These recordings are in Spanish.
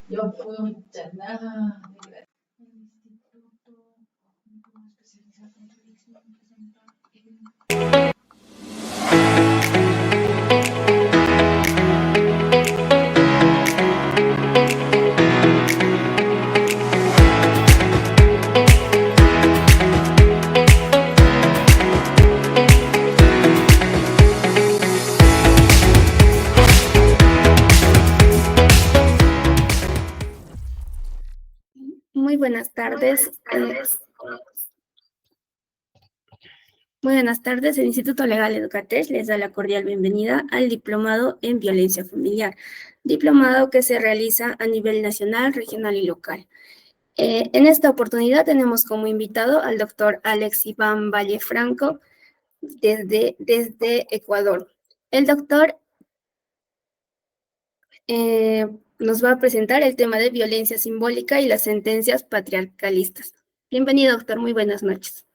Yo fui internada en el Instituto Especializado en Turismo. Muy buenas tardes. Muy buenas tardes. El Instituto Legal Educatech les da la cordial bienvenida al Diplomado en Violencia Familiar, diplomado que se realiza a nivel nacional, regional y local. En esta oportunidad tenemos como invitado al doctor Alex Iván Vallefranco desde Ecuador. El doctor nos va a presentar el tema de violencia simbólica y las sentencias patriarcalistas. Bienvenido, doctor. Muy buenas noches.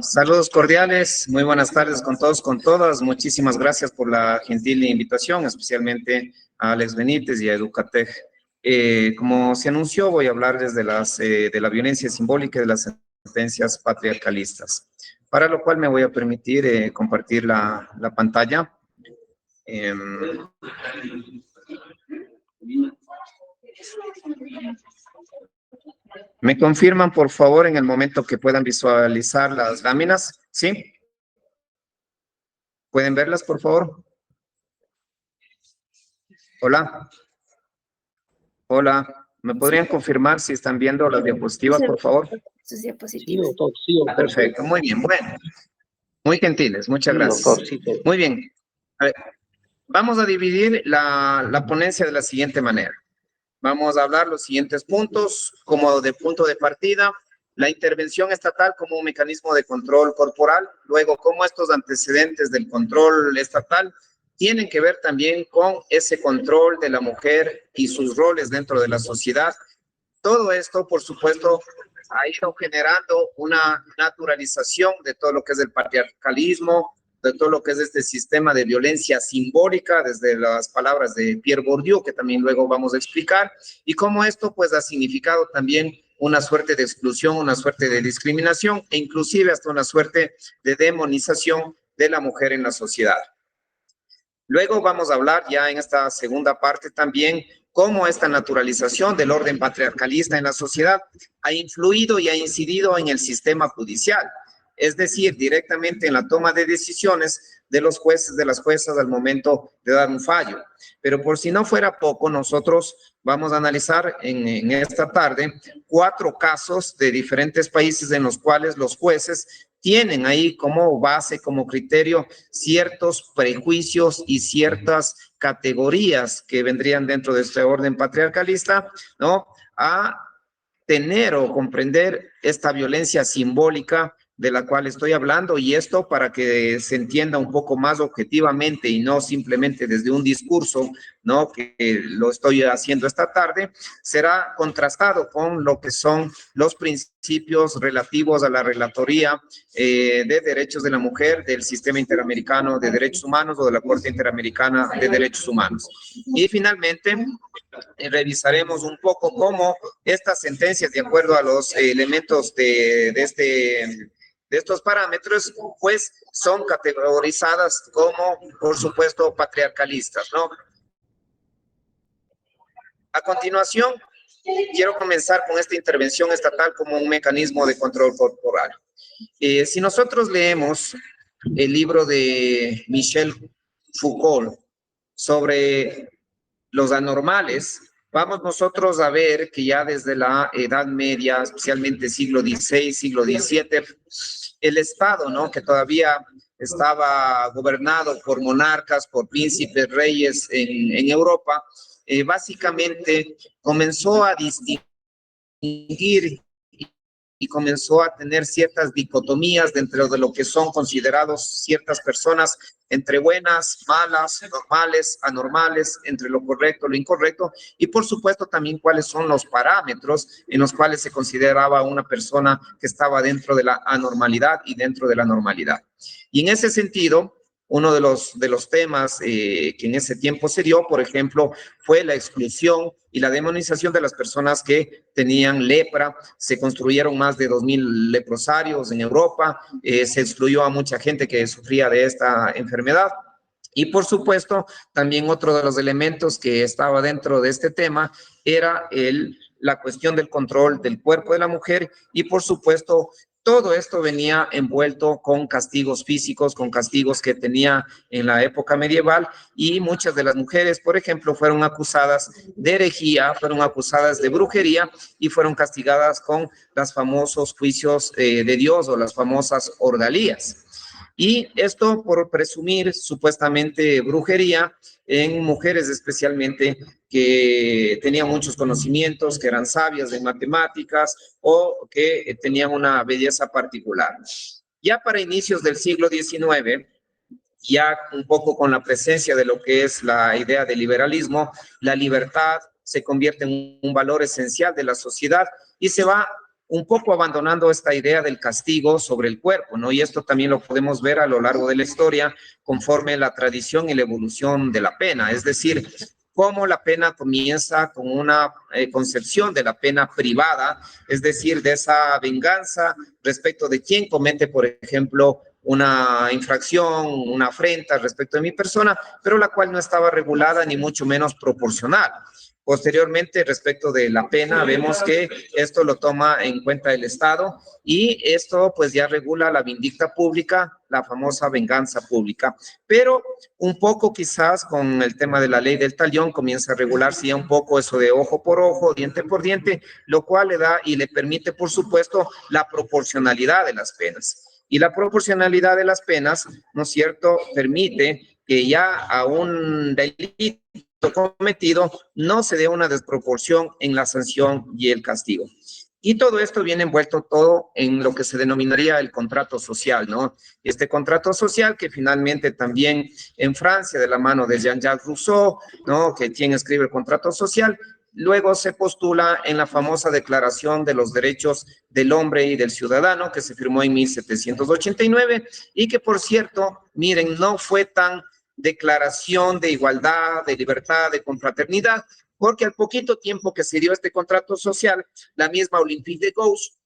Saludos cordiales, muy buenas tardes con todos, con todas. Muchísimas gracias por la gentil invitación, especialmente a Alex Benítez y a Educatech. Como se anunció, voy a hablarles de la violencia simbólica y de las sentencias patriarcalistas, para lo cual me voy a permitir compartir la pantalla. ¿Me confirman, por favor, en el momento que puedan visualizar las láminas? ¿Sí? ¿Pueden verlas, por favor? Hola. Hola. ¿Me podrían confirmar si están viendo las diapositivas, por favor? Sus diapositivas. Sí, doctor, sí, doctor. Perfecto, muy bien. Bueno, muy gentiles, muchas gracias. Doctor, sí, muy bien. A ver, vamos a dividir la ponencia de la siguiente manera. Vamos a hablar los siguientes puntos como de punto de partida, la intervención estatal como un mecanismo de control corporal, luego cómo estos antecedentes del control estatal tienen que ver también con ese control de la mujer y sus roles dentro de la sociedad. Todo esto, por supuesto, ha ido generando una naturalización de todo lo que es el patriarcalismo, de todo lo que es este sistema de violencia simbólica, desde las palabras de Pierre Bourdieu, que también luego vamos a explicar, y cómo esto pues ha significado también una suerte de exclusión, una suerte de discriminación, e inclusive hasta una suerte de demonización de la mujer en la sociedad. Luego vamos a hablar ya en esta segunda parte también cómo esta naturalización del orden patriarcalista en la sociedad ha influido y ha incidido en el sistema judicial, es decir, directamente en la toma de decisiones de los jueces, de las juezas al momento de dar un fallo. Pero por si no fuera poco, nosotros vamos a analizar en esta tarde 4 casos de diferentes países en los cuales los jueces tienen ahí como base, como criterio, ciertos prejuicios y ciertas categorías que vendrían dentro de este orden patriarcalista, ¿no? A tener o comprender esta violencia simbólica de la cual estoy hablando, y esto para que se entienda un poco más objetivamente y no simplemente desde un discurso, ¿no? Que lo estoy haciendo esta tarde, será contrastado con lo que son los principios relativos a la Relatoría de Derechos de la Mujer del Sistema Interamericano de Derechos Humanos o de la Corte Interamericana de Derechos Humanos. Y finalmente, revisaremos un poco cómo estas sentencias, de acuerdo a los elementos de estos parámetros, pues son categorizadas como, por supuesto, patriarcalistas, ¿no? A continuación, quiero comenzar con esta intervención estatal como un mecanismo de control corporal. Si nosotros leemos el libro de Michel Foucault sobre los anormales, vamos nosotros a ver que ya desde la Edad Media, especialmente siglo XVI, siglo XVII, el Estado, ¿no? Que todavía estaba gobernado por monarcas, por príncipes, reyes en Europa, básicamente comenzó a distinguir y comenzó a tener ciertas dicotomías dentro de lo que son considerados ciertas personas entre buenas, malas, normales, anormales, entre lo correcto, lo incorrecto, y por supuesto también cuáles son los parámetros en los cuales se consideraba una persona que estaba dentro de la anormalidad y dentro de la normalidad. Y en ese sentido, uno de los temas que en ese tiempo se dio, por ejemplo, fue la exclusión y la demonización de las personas que tenían lepra. Se construyeron más de 2.000 leprosarios en Europa, se excluyó a mucha gente que sufría de esta enfermedad. Y por supuesto, también otro de los elementos que estaba dentro de este tema era la cuestión del control del cuerpo de la mujer y por supuesto todo esto venía envuelto con castigos físicos, con castigos que tenía en la época medieval y muchas de las mujeres, por ejemplo, fueron acusadas de herejía, fueron acusadas de brujería y fueron castigadas con los famosos juicios de Dios o las famosas ordalías. Y esto por presumir supuestamente brujería en mujeres especialmente que tenían muchos conocimientos, que eran sabias de matemáticas o que tenían una belleza particular. Ya para inicios del siglo XIX, ya un poco con la presencia de lo que es la idea del liberalismo, la libertad se convierte en un valor esencial de la sociedad y se va un poco abandonando esta idea del castigo sobre el cuerpo, ¿no? Y esto también lo podemos ver a lo largo de la historia conforme la tradición y la evolución de la pena, es decir, cómo la pena comienza con una concepción de la pena privada, es decir, de esa venganza respecto de quien comete, por ejemplo, una infracción, una afrenta respecto de mi persona, pero la cual no estaba regulada ni mucho menos proporcional. Posteriormente, respecto de la pena, vemos que esto lo toma en cuenta el Estado y esto pues ya regula la vindicta pública, la famosa venganza pública. Pero un poco quizás con el tema de la ley del talión comienza a regularse ya un poco eso de ojo por ojo, diente por diente, lo cual le da y le permite, por supuesto, la proporcionalidad de las penas. Y la proporcionalidad de las penas, ¿no es cierto?, permite que ya a un delito cometido no se dé una desproporción en la sanción y el castigo. Y todo esto viene envuelto todo en lo que se denominaría el contrato social, ¿no? Este contrato social que finalmente también en Francia, de la mano de Jean-Jacques Rousseau, ¿no?, que quien escribe el contrato social, luego se postula en la famosa Declaración de los Derechos del Hombre y del Ciudadano, que se firmó en 1789, y que, por cierto, miren, no fue tan declaración de igualdad, de libertad, de confraternidad, porque al poquito tiempo que se dio este contrato social, la misma Olympique de Gouges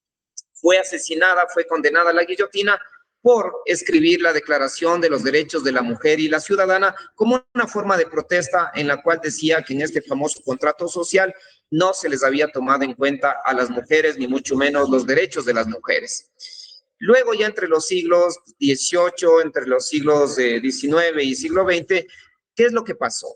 fue asesinada, fue condenada a la guillotina por escribir la Declaración de los Derechos de la Mujer y la Ciudadana como una forma de protesta en la cual decía que en este famoso contrato social no se les había tomado en cuenta a las mujeres, ni mucho menos los derechos de las mujeres. Luego ya entre los siglos XVIII, entre los siglos XIX y siglo XX, ¿qué es lo que pasó?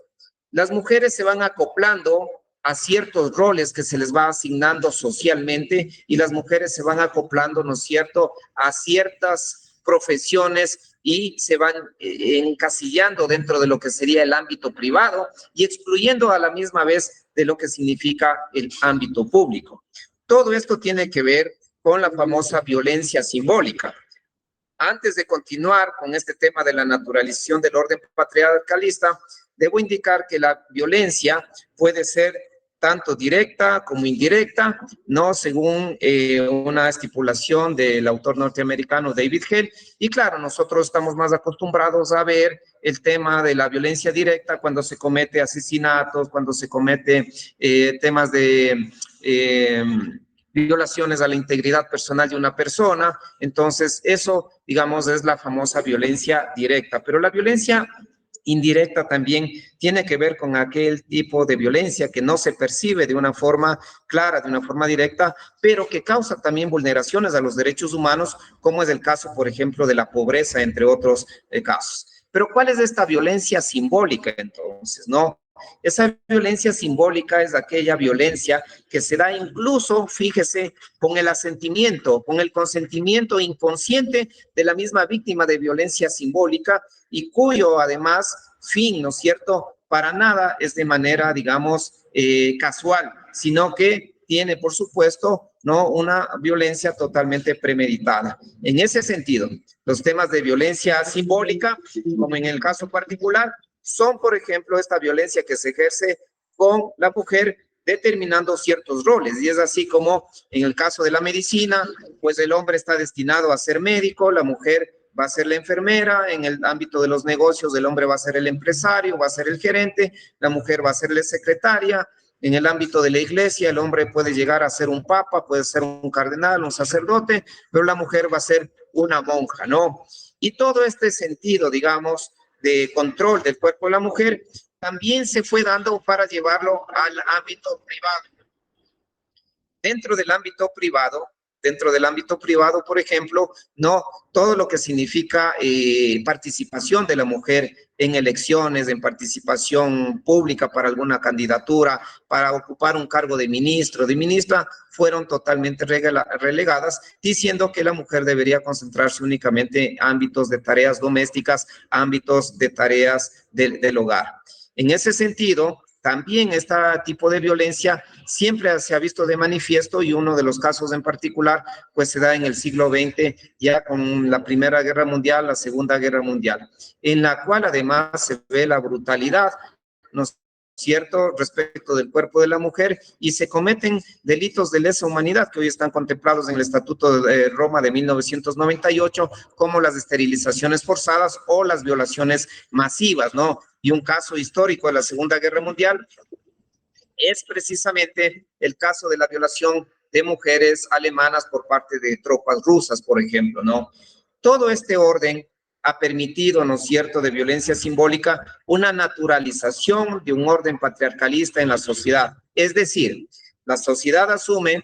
Las mujeres se van acoplando a ciertos roles que se les va asignando socialmente y las mujeres se van acoplando, ¿no es cierto?, a ciertas profesiones y se van encasillando dentro de lo que sería el ámbito privado y excluyendo a la misma vez de lo que significa el ámbito público. Todo esto tiene que ver con la famosa violencia simbólica. Antes de continuar con este tema de la naturalización del orden patriarcalista, debo indicar que la violencia puede ser tanto directa como indirecta, ¿no?, según una estipulación del autor norteamericano David Hale. Y claro, nosotros estamos más acostumbrados a ver el tema de la violencia directa cuando se comete asesinatos, cuando se comete temas de violaciones a la integridad personal de una persona. Entonces, eso, digamos, es la famosa violencia directa. Pero la violencia indirecta también tiene que ver con aquel tipo de violencia que no se percibe de una forma clara, de una forma directa, pero que causa también vulneraciones a los derechos humanos, como es el caso, por ejemplo, de la pobreza, entre otros casos. Pero ¿cuál es esta violencia simbólica entonces, no? Esa violencia simbólica es aquella violencia que se da incluso, fíjese, con el asentimiento, con el consentimiento inconsciente de la misma víctima de violencia simbólica y cuyo además fin, ¿no es cierto?, para nada es de manera, digamos, casual, sino que tiene, por supuesto, ¿no?, una violencia totalmente premeditada. En ese sentido, los temas de violencia simbólica, como en el caso particular, son, por ejemplo, esta violencia que se ejerce con la mujer determinando ciertos roles. Y es así como en el caso de la medicina, pues el hombre está destinado a ser médico, la mujer va a ser la enfermera, en el ámbito de los negocios el hombre va a ser el empresario, va a ser el gerente, la mujer va a ser la secretaria, en el ámbito de la iglesia el hombre puede llegar a ser un papa, puede ser un cardenal, un sacerdote, pero la mujer va a ser una monja, ¿no? Y todo este sentido, digamos, de control del cuerpo de la mujer también se fue dando para llevarlo al ámbito privado. Dentro del ámbito privado, por ejemplo, no todo lo que significa participación de la mujer en elecciones, en participación pública para alguna candidatura, para ocupar un cargo de ministro, de ministra, fueron totalmente relegadas, diciendo que la mujer debería concentrarse únicamente en ámbitos de tareas domésticas, ámbitos de tareas del hogar. En ese sentido, también este tipo de violencia siempre se ha visto de manifiesto y uno de los casos en particular pues se da en el siglo XX ya con la Primera Guerra Mundial, la Segunda Guerra Mundial, en la cual además se ve la brutalidad, ¿no es cierto?, respecto del cuerpo de la mujer y se cometen delitos de lesa humanidad que hoy están contemplados en el Estatuto de Roma de 1998 como las esterilizaciones forzadas o las violaciones masivas, ¿no? Y un caso histórico de la Segunda Guerra Mundial es precisamente el caso de la violación de mujeres alemanas por parte de tropas rusas, por ejemplo, ¿no? Todo este orden ha permitido, ¿no es cierto?, de violencia simbólica, una naturalización de un orden patriarcalista en la sociedad. Es decir, la sociedad asume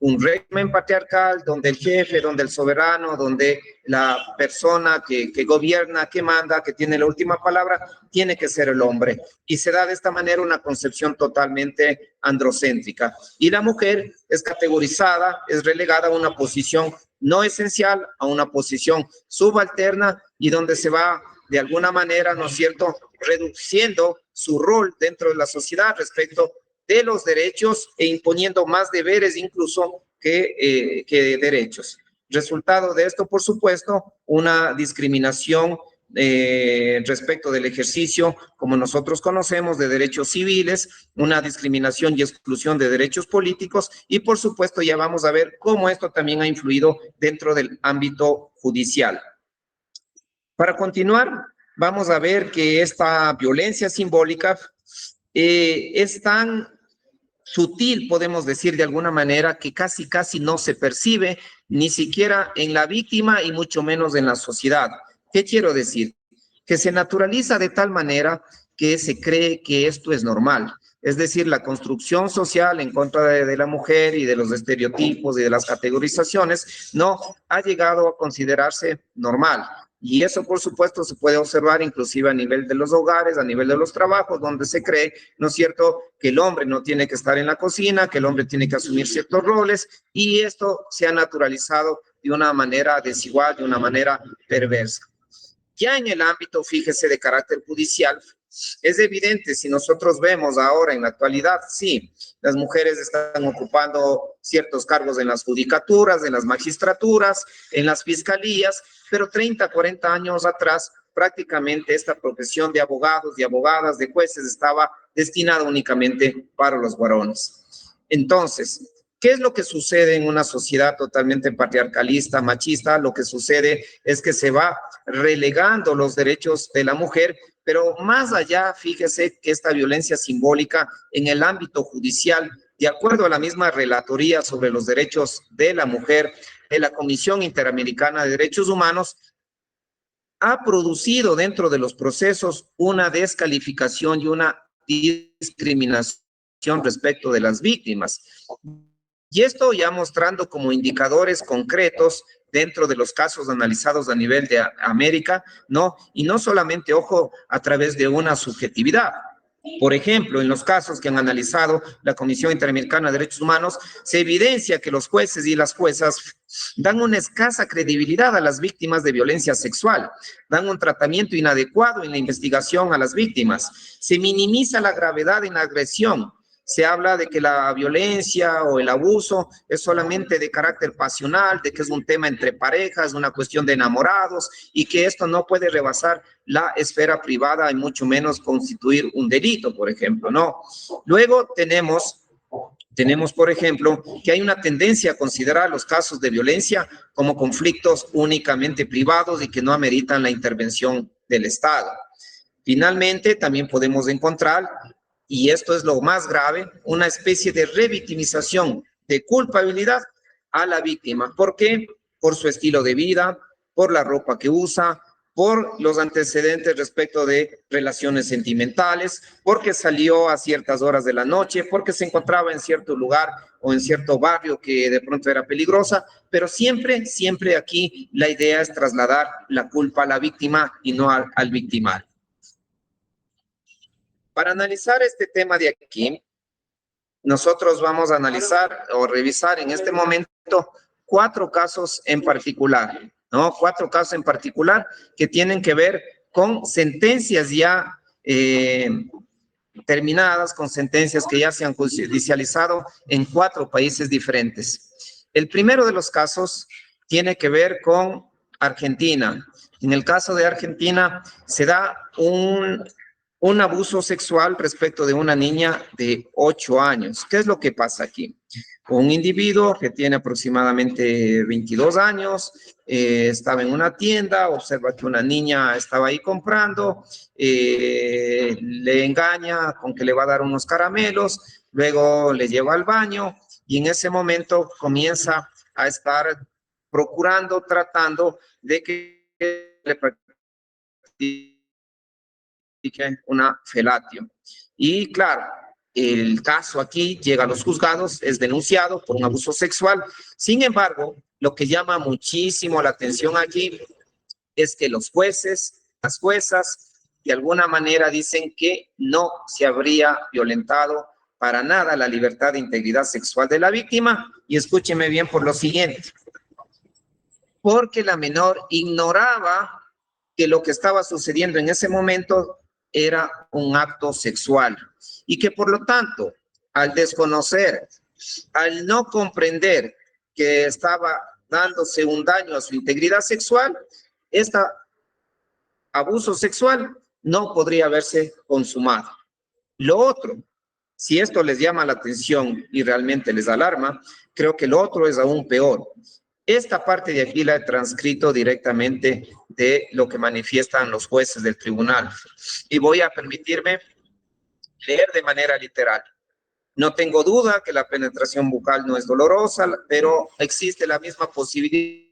un régimen patriarcal donde el jefe, donde el soberano, donde la persona que gobierna, que manda, que tiene la última palabra, tiene que ser el hombre. Y se da de esta manera una concepción totalmente androcéntrica. Y la mujer es categorizada, es relegada a una posición no esencial, a una posición subalterna y donde se va de alguna manera, ¿no es cierto?, reduciendo su rol dentro de la sociedad respecto de los derechos e imponiendo más deberes incluso que derechos. Resultado de esto, por supuesto, una discriminación respecto del ejercicio, como nosotros conocemos, de derechos civiles, una discriminación y exclusión de derechos políticos y, por supuesto, ya vamos a ver cómo esto también ha influido dentro del ámbito judicial. Para continuar, vamos a ver que esta violencia simbólica es tan sutil, podemos decir de alguna manera, que casi no se percibe ni siquiera en la víctima y mucho menos en la sociedad. ¿Qué quiero decir? Que se naturaliza de tal manera que se cree que esto es normal. Es decir, la construcción social en contra de la mujer y de los estereotipos y de las categorizaciones no ha llegado a considerarse normal. Y eso, por supuesto, se puede observar inclusive a nivel de los hogares, a nivel de los trabajos, donde se cree, ¿no es cierto?, que el hombre no tiene que estar en la cocina, que el hombre tiene que asumir ciertos roles, y esto se ha naturalizado de una manera desigual, de una manera perversa. Ya en el ámbito, fíjese, de carácter judicial, es evidente, si nosotros vemos ahora en la actualidad, sí, las mujeres están ocupando ciertos cargos en las judicaturas, en las magistraturas, en las fiscalías, pero 30, 40 años atrás, prácticamente esta profesión de abogados, de abogadas, de jueces estaba destinada únicamente para los varones. Entonces, ¿qué es lo que sucede en una sociedad totalmente patriarcalista, machista? Lo que sucede es que se va relegando los derechos de la mujer, pero más allá, fíjese que esta violencia simbólica en el ámbito judicial, de acuerdo a la misma relatoría sobre los derechos de la mujer de la Comisión Interamericana de Derechos Humanos, ha producido dentro de los procesos una descalificación y una discriminación respecto de las víctimas. Y esto ya mostrando como indicadores concretos dentro de los casos analizados a nivel de América, ¿no? Y no solamente, ojo, a través de una subjetividad. Por ejemplo, en los casos que han analizado la Comisión Interamericana de Derechos Humanos, se evidencia que los jueces y las juezas dan una escasa credibilidad a las víctimas de violencia sexual, dan un tratamiento inadecuado en la investigación a las víctimas, se minimiza la gravedad en la agresión. Se habla de que la violencia o el abuso es solamente de carácter pasional, de que es un tema entre parejas, una cuestión de enamorados y que esto no puede rebasar la esfera privada y mucho menos constituir un delito, por ejemplo, ¿no? Luego tenemos Tenemos, por ejemplo, que hay una tendencia a considerar los casos de violencia como conflictos únicamente privados y que no ameritan la intervención del Estado. Finalmente, también podemos encontrar, y esto es lo más grave, una especie de revictimización de culpabilidad a la víctima. ¿Por qué? Por su estilo de vida, por la ropa que usa, por los antecedentes respecto de relaciones sentimentales, porque salió a ciertas horas de la noche, porque se encontraba en cierto lugar o en cierto barrio que de pronto era peligrosa, pero siempre, siempre aquí la idea es trasladar la culpa a la víctima y no al victimario. Para analizar este tema de aquí, nosotros vamos a analizar o revisar en este momento 4 casos en particular, ¿no? 4 casos en particular que tienen que ver con sentencias ya terminadas, con sentencias que ya se han judicializado en 4 países diferentes. El primero de los casos tiene que ver con Argentina. En el caso de Argentina se da un abuso sexual respecto de una niña de 8 años. ¿Qué es lo que pasa aquí? Un individuo que tiene aproximadamente 22 años, estaba en una tienda, observa que una niña estaba ahí comprando, le engaña con que le va a dar unos caramelos, luego le lleva al baño y en ese momento comienza a estar procurando, tratando de que le practique una felatio. Y claro, el caso aquí llega a los juzgados, es denunciado por un abuso sexual. Sin embargo, lo que llama muchísimo la atención aquí es que los jueces, las juezas, de alguna manera dicen que no se habría violentado para nada la libertad de integridad sexual de la víctima. Y escúcheme bien por lo siguiente. Porque la menor ignoraba que lo que estaba sucediendo en ese momento era un acto sexual y que por lo tanto, al desconocer, al no comprender que estaba dándose un daño a su integridad sexual, este abuso sexual no podría haberse consumado. Lo otro, si esto les llama la atención y realmente les alarma, creo que lo otro es aún peor. Esta parte de aquí la he transcrito directamente de lo que manifiestan los jueces del tribunal. Y voy a permitirme leer de manera literal. No tengo duda que la penetración bucal no es dolorosa, pero existe la misma posibilidad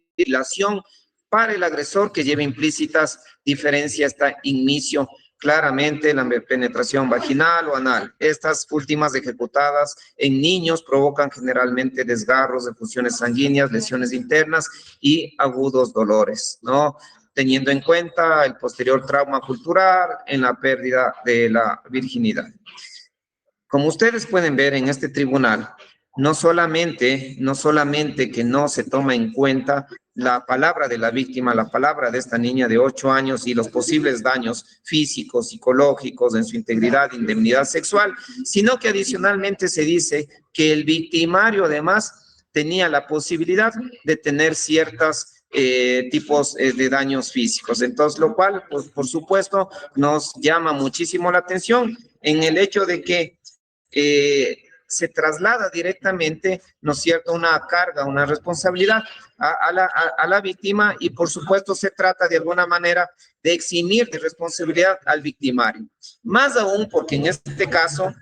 para el agresor que lleva implícitas diferencias hasta inicio claramente la penetración vaginal o anal. Estas últimas ejecutadas en niños provocan generalmente desgarros de funciones sanguíneas, lesiones internas y agudos dolores, ¿no? Teniendo en cuenta el posterior trauma cultural en la pérdida de la virginidad. Como ustedes pueden ver en este tribunal, no solamente que no se toma en cuenta la palabra de la víctima, la palabra de esta niña de 8 años y los posibles daños físicos, psicológicos en su integridad, indemnidad sexual, sino que adicionalmente se dice que el victimario además tenía la posibilidad de tener ciertos tipos de daños físicos. Entonces, lo cual, pues, por supuesto, nos llama muchísimo la atención en el hecho de que se traslada directamente, ¿no es cierto?, una carga, una responsabilidad a la víctima y por supuesto se trata de alguna manera de eximir de responsabilidad al victimario. Más aún porque en este caso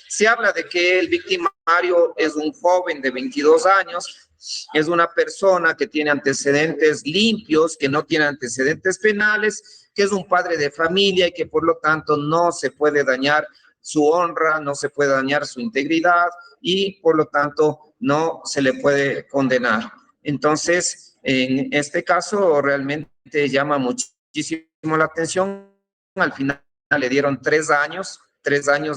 se habla de que el victimario es un joven de 22 años, es una persona que tiene antecedentes limpios, que no tiene antecedentes penales, que es un padre de familia y que por lo tanto no se puede dañar su honra, no se puede dañar su integridad y por lo tanto no se le puede condenar. Entonces, en este caso realmente llama muchísimo la atención. Al final le dieron 3 años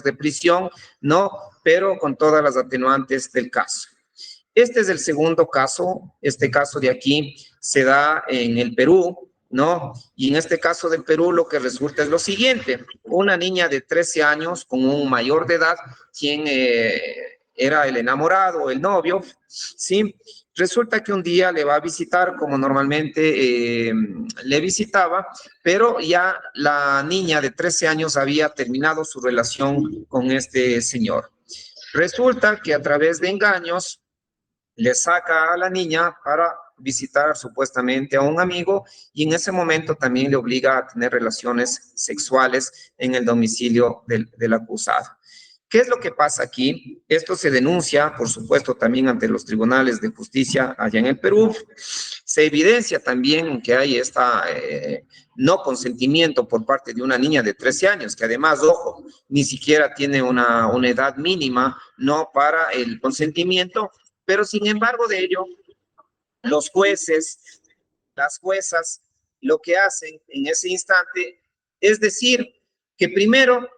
de prisión, ¿no? Pero con todas las atenuantes del caso. Este es el segundo caso. Este caso de aquí se da en el Perú, ¿no? Y en este caso del Perú lo que resulta es lo siguiente. Una niña de 13 años con un mayor de edad, quien era el enamorado, el novio, ¿sí? Resulta que un día le va a visitar como normalmente le visitaba, pero ya la niña de 13 años había terminado su relación con este señor. Resulta que a través de engaños le saca a la niña para visitar supuestamente a un amigo y en ese momento también le obliga a tener relaciones sexuales en el domicilio del acusado. ¿Qué es lo que pasa aquí? Esto se denuncia, por supuesto, también ante los tribunales de justicia allá en el Perú. Se evidencia también que hay no consentimiento por parte de una niña de 13 años, que además, ojo, ni siquiera tiene una edad mínima, no para el consentimiento, pero sin embargo de ello, los jueces, las juezas, lo que hacen en ese instante es decir que primero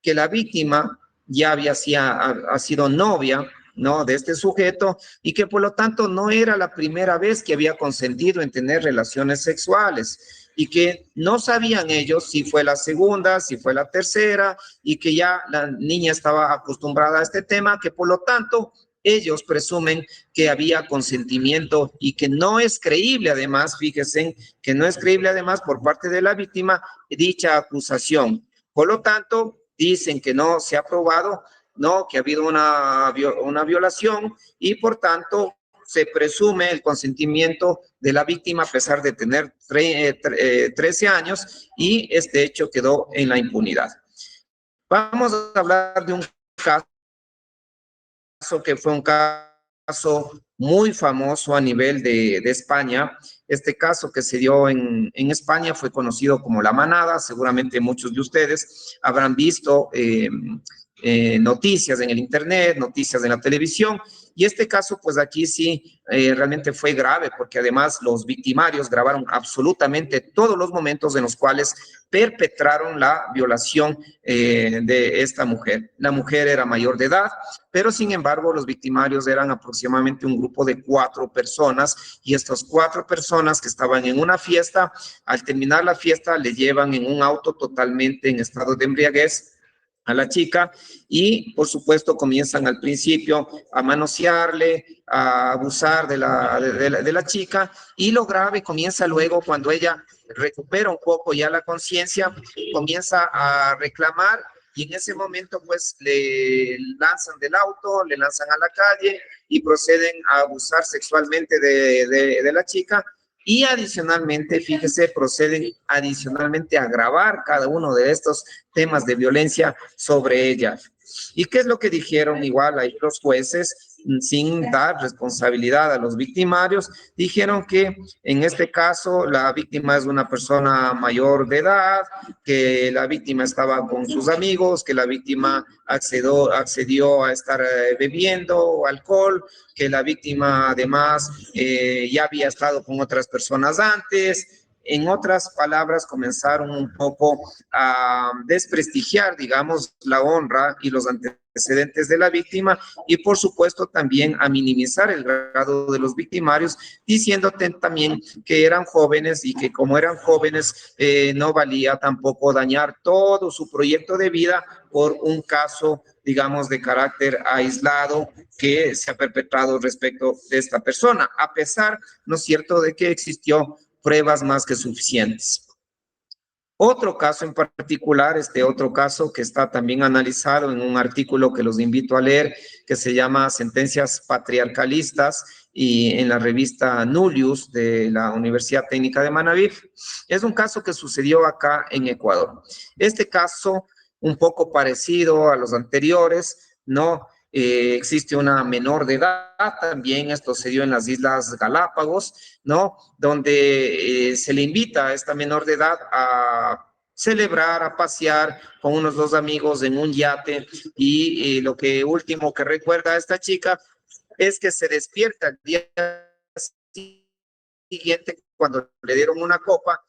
que la víctima ya ha sido novia, ¿no?, de este sujeto y que por lo tanto no era la primera vez que había consentido en tener relaciones sexuales y que no sabían ellos si fue la segunda, si fue la tercera y que ya la niña estaba acostumbrada a este tema, que por lo tanto ellos presumen que había consentimiento y que no es creíble además, fíjense, que no es creíble además por parte de la víctima dicha acusación. Por lo tanto, dicen que no se ha probado, no, que ha habido una violación y por tanto se presume el consentimiento de la víctima a pesar de tener 13 años y este hecho quedó en la impunidad. Vamos a hablar de un caso que fue un caso muy famoso a nivel de España. Este caso que se dio en España fue conocido como La Manada. Seguramente muchos de ustedes habrán visto noticias en el internet, noticias en la televisión, y este caso pues aquí sí realmente fue grave porque además los victimarios grabaron absolutamente todos los momentos en los cuales perpetraron la violación de esta mujer. La mujer era mayor de edad, pero sin embargo los victimarios eran aproximadamente un grupo de 4 personas y estas 4 personas que estaban en una fiesta, al terminar la fiesta le llevan en un auto totalmente en estado de embriaguez a la chica y por supuesto comienzan al principio a manosearle, a abusar de la chica y lo grave comienza luego cuando ella recupera un poco ya la conciencia, comienza a reclamar y en ese momento pues le lanzan del auto, le lanzan a la calle y proceden a abusar sexualmente de la chica. Y adicionalmente, fíjese, proceden adicionalmente a grabar cada uno de estos temas de violencia sobre ella. ¿Y qué es lo que dijeron igual ahí los jueces? Sin dar responsabilidad a los victimarios, dijeron que en este caso la víctima es una persona mayor de edad, que la víctima estaba con sus amigos, que la víctima accedió a estar bebiendo alcohol, que la víctima además ya había estado con otras personas antes. En otras palabras, comenzaron un poco a desprestigiar, digamos, la honra y los antecedentes de la víctima y, por supuesto, también a minimizar el grado de los victimarios, diciéndote también que eran jóvenes y que como eran jóvenes no valía tampoco dañar todo su proyecto de vida por un caso, digamos, de carácter aislado que se ha perpetrado respecto de esta persona, a pesar, ¿no es cierto?, de que existió pruebas más que suficientes. Otro caso en particular, otro caso que está también analizado en un artículo que los invito a leer, que se llama Sentencias Patriarcalistas y en la revista Nullius de la Universidad Técnica de Manabí, es un caso que sucedió acá en Ecuador. Este caso, un poco parecido a los anteriores, ¿no? Existe una menor de edad, también esto se dio en las Islas Galápagos, ¿no? Donde se le invita a esta menor de edad a celebrar, a pasear con unos 2 amigos en un yate y lo que último que recuerda a esta chica es que se despierta el día siguiente cuando le dieron una copa,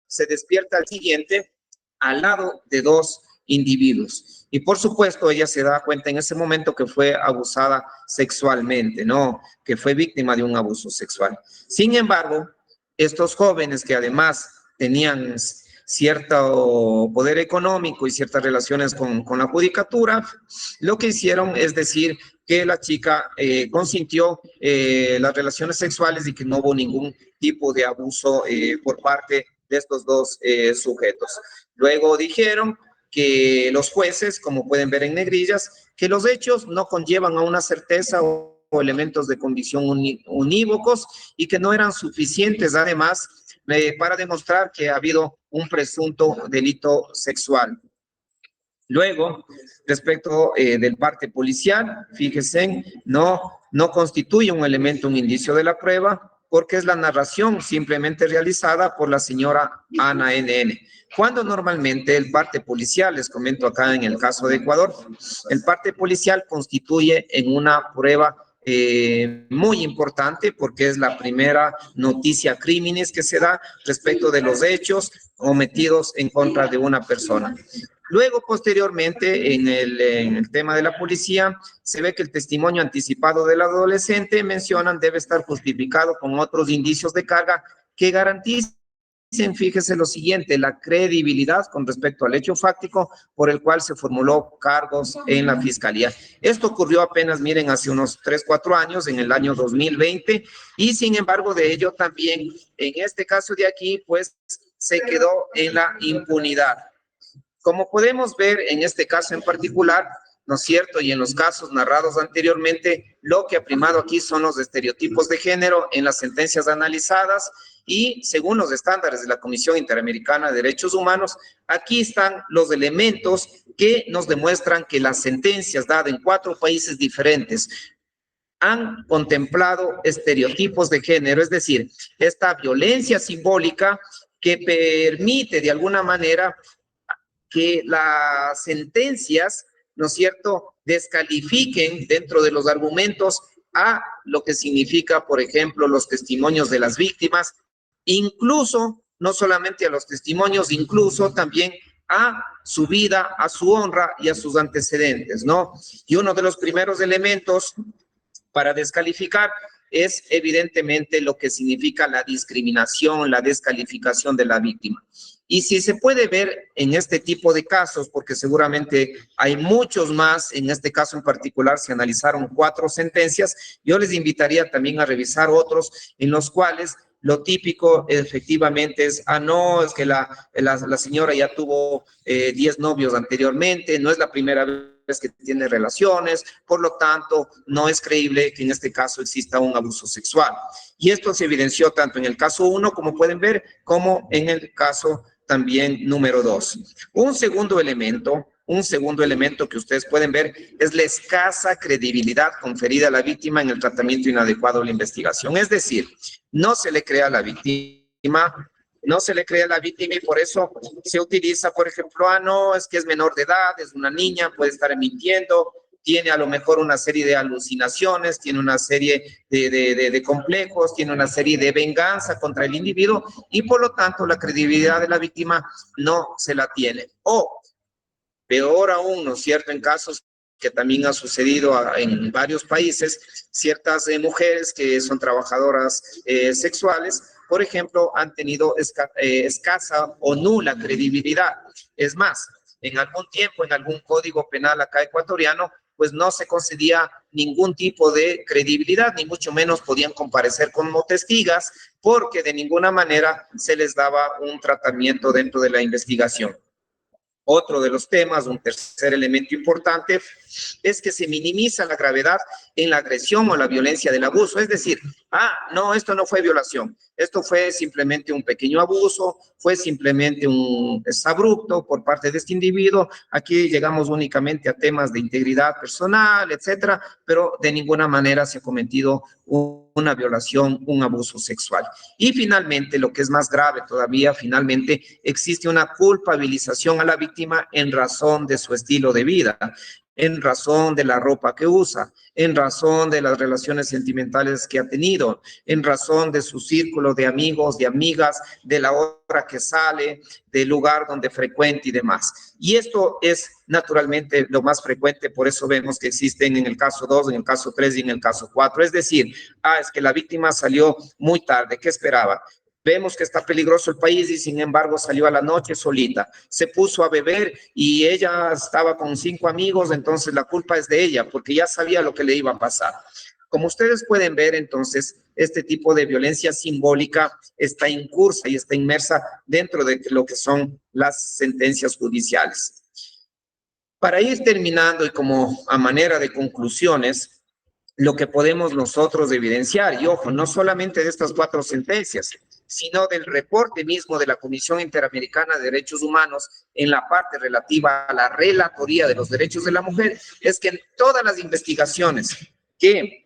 se despierta al siguiente al lado de 2 individuos. Y por supuesto, ella se da cuenta en ese momento que fue abusada sexualmente, ¿no? Que fue víctima de un abuso sexual. Sin embargo, estos jóvenes que además tenían cierto poder económico y ciertas relaciones con la judicatura, lo que hicieron es decir que la chica consintió las relaciones sexuales y que no hubo ningún tipo de abuso por parte de estos dos sujetos. Luego dijeron que los jueces, como pueden ver en negrillas, que los hechos no conllevan a una certeza o elementos de convicción unívocos y que no eran suficientes, además, para demostrar que ha habido un presunto delito sexual. Luego, respecto del parte policial, fíjense, no constituye un elemento, un indicio de la prueba, porque es la narración simplemente realizada por la señora Ana NN. Cuando normalmente el parte policial, les comento acá en el caso de Ecuador, el parte policial constituye en una prueba muy importante porque es la primera noticia crímenes que se da respecto de los hechos cometidos en contra de una persona. Luego, posteriormente, en el tema de la policía, se ve que el testimonio anticipado del adolescente, mencionan, debe estar justificado con otros indicios de carga que garanticen, fíjese lo siguiente, la credibilidad con respecto al hecho fáctico por el cual se formuló cargos en la fiscalía. Esto ocurrió apenas, miren, hace unos 3, 4 años, en el año 2020, y sin embargo de ello también, en este caso de aquí, pues se quedó en la impunidad. Como podemos ver en este caso en particular, ¿no es cierto? Y en los casos narrados anteriormente, lo que ha primado aquí son los estereotipos de género en las sentencias analizadas y según los estándares de la Comisión Interamericana de Derechos Humanos, aquí están los elementos que nos demuestran que las sentencias dadas en 4 países diferentes han contemplado estereotipos de género, es decir, esta violencia simbólica que permite de alguna manera que las sentencias, ¿no es cierto?, descalifiquen dentro de los argumentos a lo que significa, por ejemplo, los testimonios de las víctimas, incluso, no solamente a los testimonios, incluso también a su vida, a su honra y a sus antecedentes, ¿no? Y uno de los primeros elementos para descalificar es evidentemente lo que significa la discriminación, la descalificación de la víctima. Y si se puede ver en este tipo de casos, porque seguramente hay muchos más, en este caso en particular se analizaron 4 sentencias, yo les invitaría también a revisar otros en los cuales lo típico efectivamente es, no, es que la señora ya tuvo 10 novios anteriormente, no es la primera vez que tiene relaciones, por lo tanto, no es creíble que en este caso exista un abuso sexual. Y esto se evidenció tanto en el caso 1, como pueden ver, como en el caso también número 2. Un segundo elemento que ustedes pueden ver es la escasa credibilidad conferida a la víctima en el tratamiento inadecuado de la investigación. Es decir, no se le cree a la víctima, y por eso se utiliza, por ejemplo, no, es que es menor de edad, es una niña, puede estar mintiendo, tiene a lo mejor una serie de alucinaciones, tiene una serie de complejos, tiene una serie de venganza contra el individuo y por lo tanto la credibilidad de la víctima no se la tiene. O peor aún, ¿no es cierto?, en casos que también ha sucedido en varios países, ciertas mujeres que son trabajadoras sexuales, por ejemplo, han tenido escasa o nula credibilidad. Es más, en algún tiempo, en algún código penal acá ecuatoriano, pues no se concedía ningún tipo de credibilidad, ni mucho menos podían comparecer como testigas, porque de ninguna manera se les daba un tratamiento dentro de la investigación. Otro de los temas, un tercer elemento importante, es que se minimiza la gravedad en la agresión o la violencia del abuso. Es decir, no, esto no fue violación, esto fue simplemente un pequeño abuso, fue simplemente un exabrupto por parte de este individuo. Aquí llegamos únicamente a temas de integridad personal, etcétera, pero de ninguna manera se ha cometido una violación, un abuso sexual. Y finalmente, lo que es más grave todavía, finalmente existe una culpabilización a la víctima en razón de su estilo de vida, en razón de la ropa que usa, en razón de las relaciones sentimentales que ha tenido, en razón de su círculo de amigos, de amigas, de la hora que sale, del lugar donde frecuenta y demás. Y esto es naturalmente lo más frecuente, por eso vemos que existen en el caso 2, en el caso 3 y en el caso 4. Es decir, es que la víctima salió muy tarde, ¿qué esperaba? vemos que está peligroso el país y sin embargo salió a la noche solita, se puso a beber y ella estaba con 5 amigos, entonces la culpa es de ella porque ya sabía lo que le iba a pasar. Como ustedes pueden ver, entonces, este tipo de violencia simbólica está incursa y está inmersa dentro de lo que son las sentencias judiciales. Para ir terminando y como a manera de conclusiones, lo que podemos nosotros evidenciar, y ojo, no solamente de estas 4 sentencias, sino del reporte mismo de la Comisión Interamericana de Derechos Humanos en la parte relativa a la relatoría de los derechos de la mujer, es que en todas las investigaciones que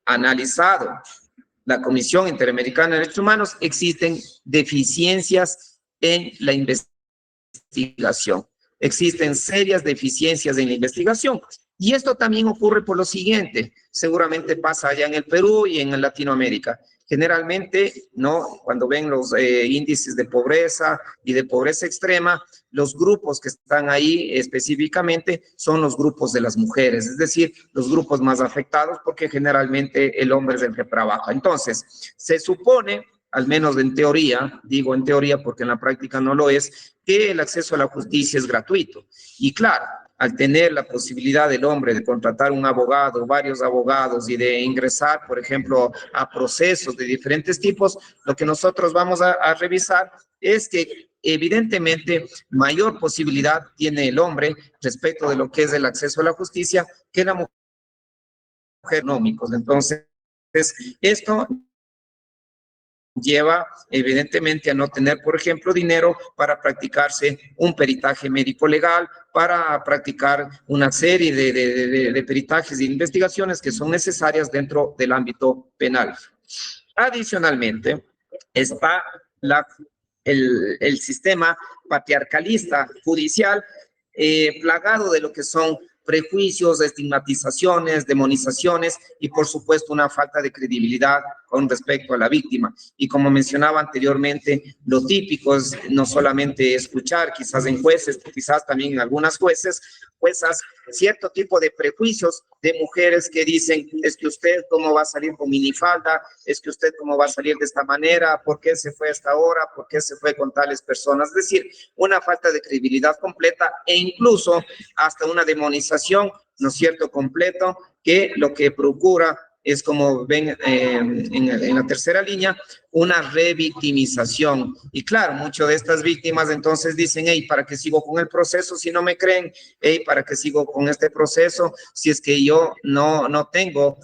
analizado la Comisión Interamericana de Derechos Humanos, existen deficiencias en la investigación. Existen serias deficiencias en la investigación. Y esto también ocurre por lo siguiente, seguramente pasa allá en el Perú y en Latinoamérica. Generalmente, ¿no? Cuando ven los índices de pobreza y de pobreza extrema, los grupos que están ahí específicamente son los grupos de las mujeres, es decir, los grupos más afectados porque generalmente el hombre es el que trabaja. Entonces, se supone, al menos en teoría, digo en teoría porque en la práctica no lo es, que el acceso a la justicia es gratuito. Y claro, al tener la posibilidad del hombre de contratar un abogado, varios abogados y de ingresar, por ejemplo, a procesos de diferentes tipos, lo que nosotros vamos a revisar es que evidentemente mayor posibilidad tiene el hombre respecto de lo que es el acceso a la justicia que la mujer económicos. Entonces, esto lleva evidentemente a no tener, por ejemplo, dinero para practicarse un peritaje médico legal, para practicar una serie de peritajes e investigaciones que son necesarias dentro del ámbito penal. Adicionalmente, está el sistema patriarcalista judicial plagado de lo que son prejuicios, estigmatizaciones, demonizaciones y por supuesto una falta de credibilidad con respecto a la víctima. Y como mencionaba anteriormente, lo típico es no solamente escuchar quizás en jueces, quizás también en algunas juezas, cierto tipo de prejuicios de mujeres que dicen, es que usted cómo va a salir con minifalda, es que usted cómo va a salir de esta manera, por qué se fue a esta hora, por qué se fue con tales personas. Es decir, una falta de credibilidad completa e incluso hasta una demonización, ¿no es cierto?, completo, que lo que procura es, como ven en la tercera línea, una revictimización. Y claro, muchas de estas víctimas entonces dicen, hey, ¿para qué sigo con el proceso si no me creen? Hey, ¿para qué sigo con este proceso si es que yo no tengo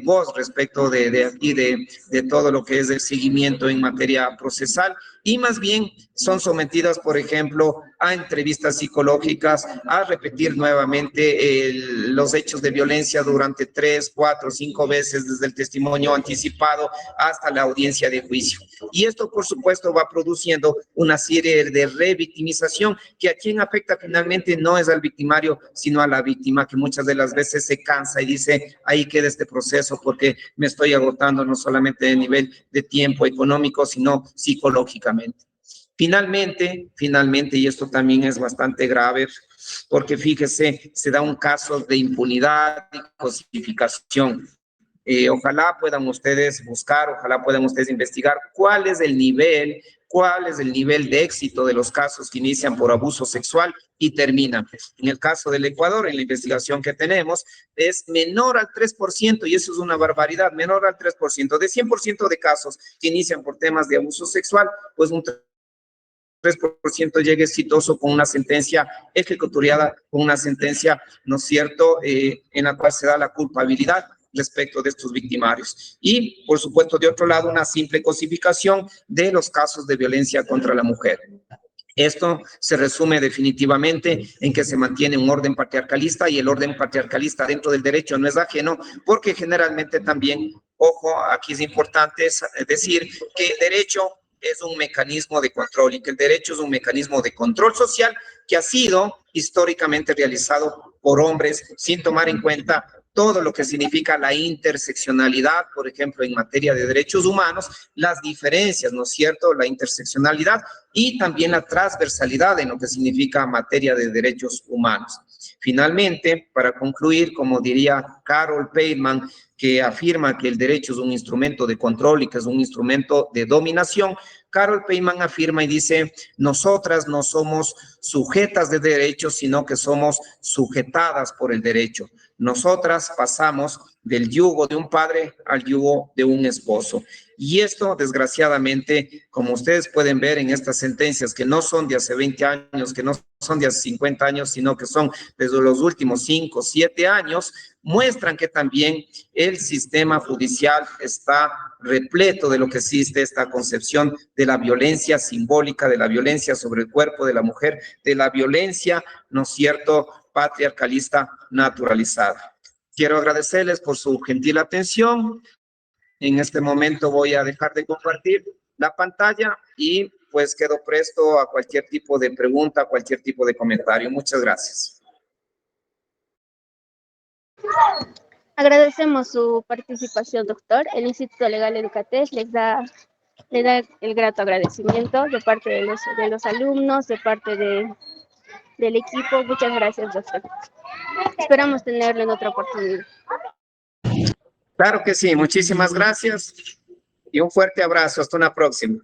voz respecto de todo lo que es el seguimiento en materia procesal? Y más bien son sometidas, por ejemplo, a entrevistas psicológicas, a repetir nuevamente los hechos de violencia durante 3, 4, 5 veces, desde el testimonio anticipado hasta la audiencia de juicio. Y esto, por supuesto, va produciendo una serie de revictimización que a quien afecta finalmente no es al victimario, sino a la víctima, que muchas de las veces se cansa y dice, ahí queda este proceso porque me estoy agotando no solamente a nivel de tiempo económico, sino psicológicamente. Finalmente, y esto también es bastante grave, porque fíjese, se da un caso de impunidad y cosificación. Ojalá puedan ustedes buscar, ojalá puedan ustedes investigar cuál es el nivel de éxito de los casos que inician por abuso sexual y terminan. En el caso del Ecuador, en la investigación que tenemos, es menor al 3%, y eso es una barbaridad, menor al 3%. De 100% de casos que inician por temas de abuso sexual, pues un 3% llega exitoso con una sentencia ejecutoriada, con una sentencia, ¿no es cierto?, en la cual se da la culpabilidad respecto de estos victimarios. Y, por supuesto, de otro lado, una simple cosificación de los casos de violencia contra la mujer. Esto se resume definitivamente en que se mantiene un orden patriarcalista, y el orden patriarcalista dentro del derecho no es ajeno, porque generalmente también, ojo, aquí es importante decir que el derecho es un mecanismo de control, y que el derecho es un mecanismo de control social que ha sido históricamente realizado por hombres sin tomar en cuenta todo lo que significa la interseccionalidad, por ejemplo, en materia de derechos humanos, las diferencias, ¿no es cierto?, la interseccionalidad y también la transversalidad en lo que significa materia de derechos humanos. Finalmente, para concluir, como diría Carol Pateman, que afirma que el derecho es un instrumento de control y que es un instrumento de dominación, Carol Pateman afirma y dice, nosotras no somos sujetas de derechos, sino que somos sujetadas por el derecho. Nosotras pasamos del yugo de un padre al yugo de un esposo. Y esto, desgraciadamente, como ustedes pueden ver en estas sentencias que no son de hace 20 años, que no son de hace 50 años, sino que son desde los últimos 5, 7 años, muestran que también el sistema judicial está repleto de lo que existe esta concepción de la violencia simbólica, de la violencia sobre el cuerpo de la mujer, de la violencia, ¿no es cierto?, patriarcalista naturalizada. Quiero agradecerles por su gentil atención. En este momento voy a dejar de compartir la pantalla y pues quedo presto a cualquier tipo de pregunta, a cualquier tipo de comentario. Muchas gracias. Agradecemos su participación, doctor. El Instituto Legal Educatés le da el grato agradecimiento de parte de los alumnos, de parte del equipo. Muchas gracias, doctor. Esperamos tenerlo en otra oportunidad. Claro que sí, muchísimas gracias y un fuerte abrazo. Hasta una próxima.